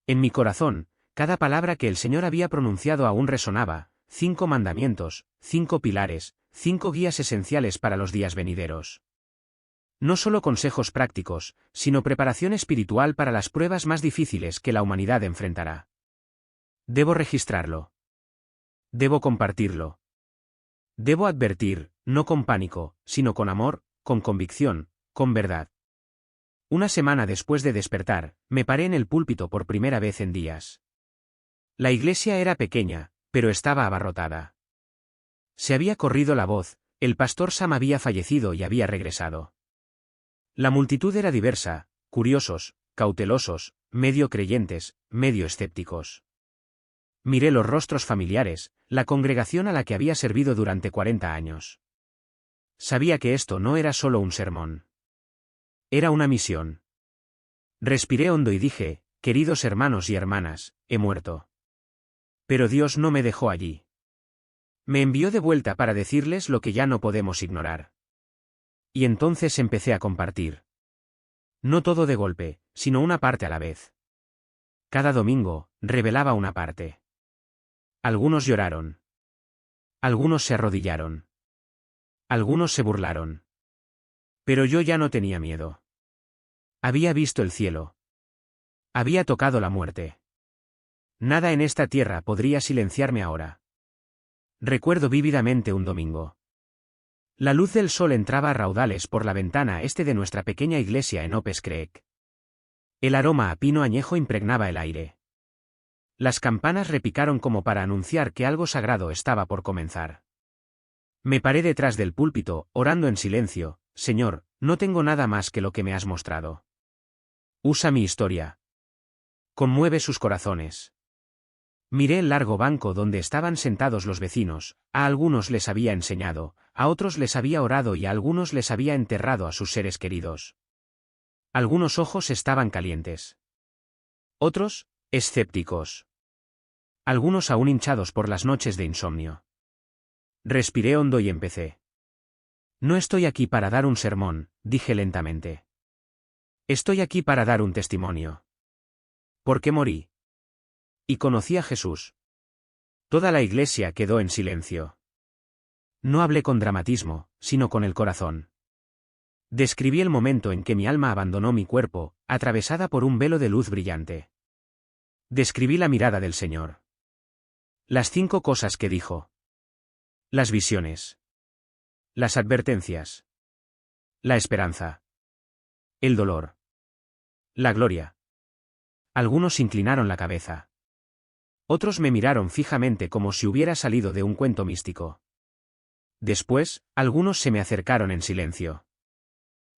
En mi corazón, cada palabra que el Señor había pronunciado aún resonaba: 5 mandamientos, 5 pilares, 5 guías esenciales para los días venideros. No solo consejos prácticos, sino preparación espiritual para las pruebas más difíciles que la humanidad enfrentará. Debo registrarlo. Debo compartirlo. Debo advertir, no con pánico, sino con amor, con convicción, con verdad. Una semana después de despertar, me paré en el púlpito por primera vez en días. La iglesia era pequeña, pero estaba abarrotada. Se había corrido la voz: el pastor Sam había fallecido y había regresado. La multitud era diversa: curiosos, cautelosos, medio creyentes, medio escépticos. Miré los rostros familiares, la congregación a la que había servido durante 40 años. Sabía que esto no era solo un sermón. Era una misión. Respiré hondo y dije: queridos hermanos y hermanas, he muerto. Pero Dios no me dejó allí. Me envió de vuelta para decirles lo que ya no podemos ignorar. Y entonces empecé a compartir. No todo de golpe, sino una parte a la vez. Cada domingo, revelaba una parte. Algunos lloraron. Algunos se arrodillaron. Algunos se burlaron. Pero yo ya no tenía miedo. Había visto el cielo. Había tocado la muerte. Nada en esta tierra podría silenciarme ahora. Recuerdo vívidamente un domingo. La luz del sol entraba a raudales por la ventana este de nuestra pequeña iglesia en Opes Creek. El aroma a pino añejo impregnaba el aire. Las campanas repicaron como para anunciar que algo sagrado estaba por comenzar. Me paré detrás del púlpito, orando en silencio: Señor, no tengo nada más que lo que me has mostrado. Usa mi historia. Conmueve sus corazones. Miré el largo banco donde estaban sentados los vecinos: a algunos les había enseñado, a otros les había orado y a algunos les había enterrado a sus seres queridos. Algunos ojos estaban calientes. Otros, escépticos. Algunos aún hinchados por las noches de insomnio. Respiré hondo y empecé. No estoy aquí para dar un sermón, dije lentamente. Estoy aquí para dar un testimonio. ¿Por qué morí? Y conocí a Jesús. Toda la iglesia quedó en silencio. No hablé con dramatismo, sino con el corazón. Describí el momento en que mi alma abandonó mi cuerpo, atravesada por un velo de luz brillante. Describí la mirada del Señor. Las 5 cosas que dijo. Las visiones. Las advertencias. La esperanza. El dolor. La gloria. Algunos inclinaron la cabeza. Otros me miraron fijamente como si hubiera salido de un cuento místico. Después, algunos se me acercaron en silencio.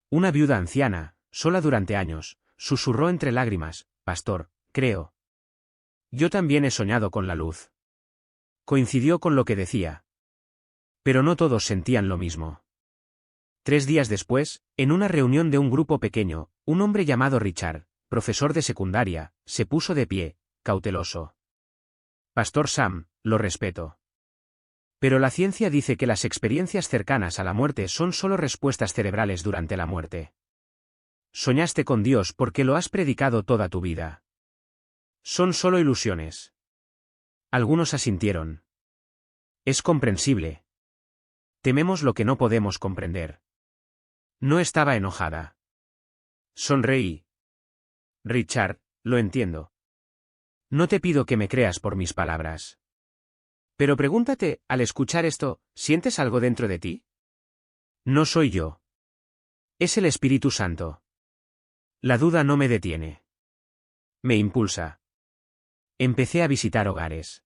Una viuda anciana, sola durante años, susurró entre lágrimas: Pastor, creo. Yo también he soñado con la luz. Coincidió con lo que decía. Pero no todos sentían lo mismo. 3 días después, en una reunión de un grupo pequeño, un hombre llamado Richard, profesor de secundaria, se puso de pie, cauteloso. Pastor Sam, lo respeto. Pero la ciencia dice que las experiencias cercanas a la muerte son solo respuestas cerebrales durante la muerte. Soñaste con Dios porque lo has predicado toda tu vida. Son solo ilusiones. Algunos asintieron. Es comprensible. Tememos lo que no podemos comprender. No estaba enojada. Sonreí. Richard, lo entiendo. No te pido que me creas por mis palabras. Pero pregúntate, al escuchar esto, ¿sientes algo dentro de ti? No soy yo. Es el Espíritu Santo. La duda no me detiene. Me impulsa. Empecé a visitar hogares.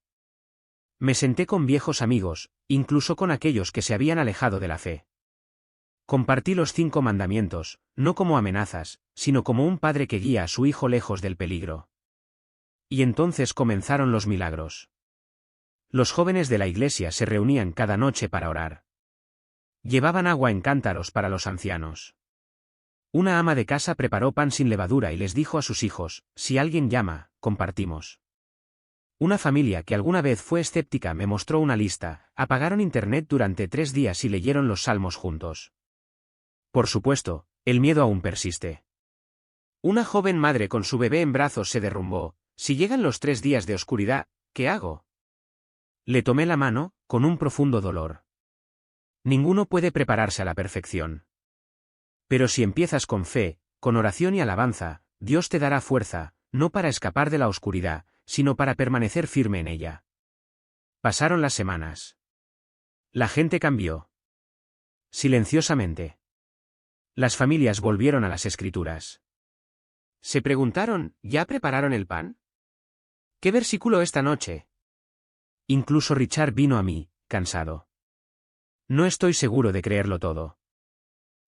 Me senté con viejos amigos, incluso con aquellos que se habían alejado de la fe. Compartí los 5 mandamientos, no como amenazas, sino como un padre que guía a su hijo lejos del peligro. Y entonces comenzaron los milagros. Los jóvenes de la iglesia se reunían cada noche para orar. Llevaban agua en cántaros para los ancianos. Una ama de casa preparó pan sin levadura y les dijo a sus hijos, si alguien llama, compartimos. Una familia que alguna vez fue escéptica me mostró una lista, apagaron internet durante 3 días y leyeron los salmos juntos. Por supuesto, el miedo aún persiste. Una joven madre con su bebé en brazos se derrumbó, si llegan los 3 días de oscuridad, ¿qué hago? Le tomé la mano, con un profundo dolor. Ninguno puede prepararse a la perfección. Pero si empiezas con fe, con oración y alabanza, Dios te dará fuerza, no para escapar de la oscuridad, sino para permanecer firme en ella. Pasaron las semanas. La gente cambió. Silenciosamente. Las familias volvieron a las Escrituras. Se preguntaron, ¿ya prepararon el pan? ¿Qué versículo esta noche? Incluso Richard vino a mí, cansado. No estoy seguro de creerlo todo.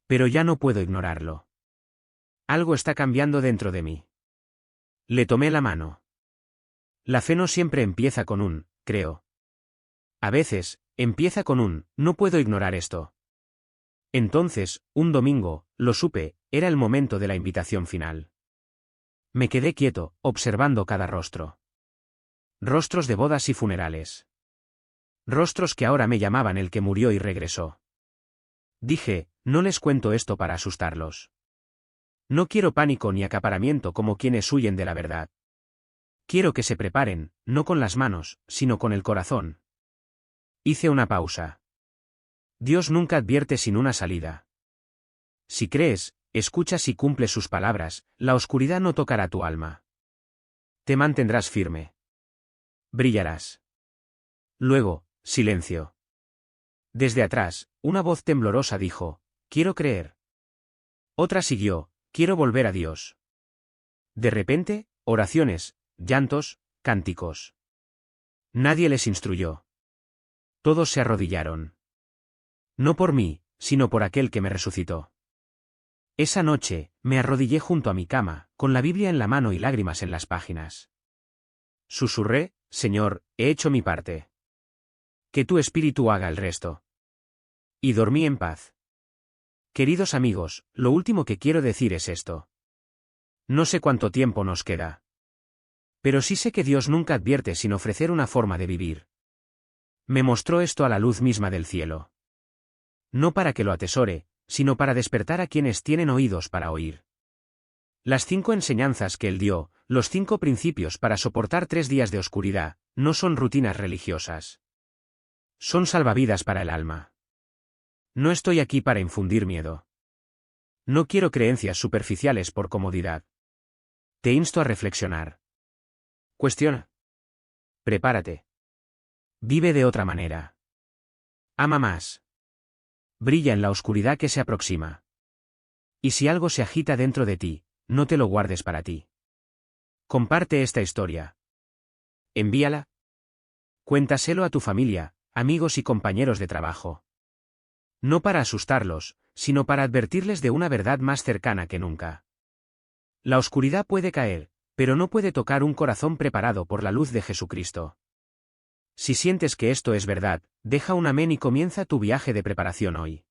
Pero ya no puedo ignorarlo. Algo está cambiando dentro de mí. Le tomé la mano. La fe no siempre empieza con un, creo. A veces, empieza con un, no puedo ignorar esto. Entonces, un domingo, lo supe, era el momento de la invitación final. Me quedé quieto, observando cada rostro. Rostros de bodas y funerales. Rostros que ahora me llamaban el que murió y regresó. Dije, no les cuento esto para asustarlos. No quiero pánico ni acaparamiento como quienes huyen de la verdad. Quiero que se preparen, no con las manos, sino con el corazón. Hice una pausa. Dios nunca advierte sin una salida. Si crees, escuchas y cumples sus palabras, la oscuridad no tocará tu alma. Te mantendrás firme. Brillarás. Luego, silencio. Desde atrás, una voz temblorosa dijo, quiero creer. Otra siguió, quiero volver a Dios. De repente, oraciones, llantos, cánticos. Nadie les instruyó. Todos se arrodillaron. No por mí, sino por aquel que me resucitó. Esa noche, me arrodillé junto a mi cama, con la Biblia en la mano y lágrimas en las páginas. Susurré, Señor, he hecho mi parte. Que tu espíritu haga el resto. Y dormí en paz. Queridos amigos, lo último que quiero decir es esto. No sé cuánto tiempo nos queda. Pero sí sé que Dios nunca advierte sin ofrecer una forma de vivir. Me mostró esto a la luz misma del cielo. No para que lo atesore, sino para despertar a quienes tienen oídos para oír. Las 5 enseñanzas que Él dio, los 5 principios para soportar 3 días de oscuridad, no son rutinas religiosas. Son salvavidas para el alma. No estoy aquí para infundir miedo. No quiero creencias superficiales por comodidad. Te insto a reflexionar. Cuestiona. Prepárate. Vive de otra manera. Ama más. Brilla en la oscuridad que se aproxima. Y si algo se agita dentro de ti, no te lo guardes para ti. Comparte esta historia. Envíala. Cuéntaselo a tu familia, amigos y compañeros de trabajo. No para asustarlos, sino para advertirles de una verdad más cercana que nunca. La oscuridad puede caer, pero no puede tocar un corazón preparado por la luz de Jesucristo. Si sientes que esto es verdad, deja un amén y comienza tu viaje de preparación hoy.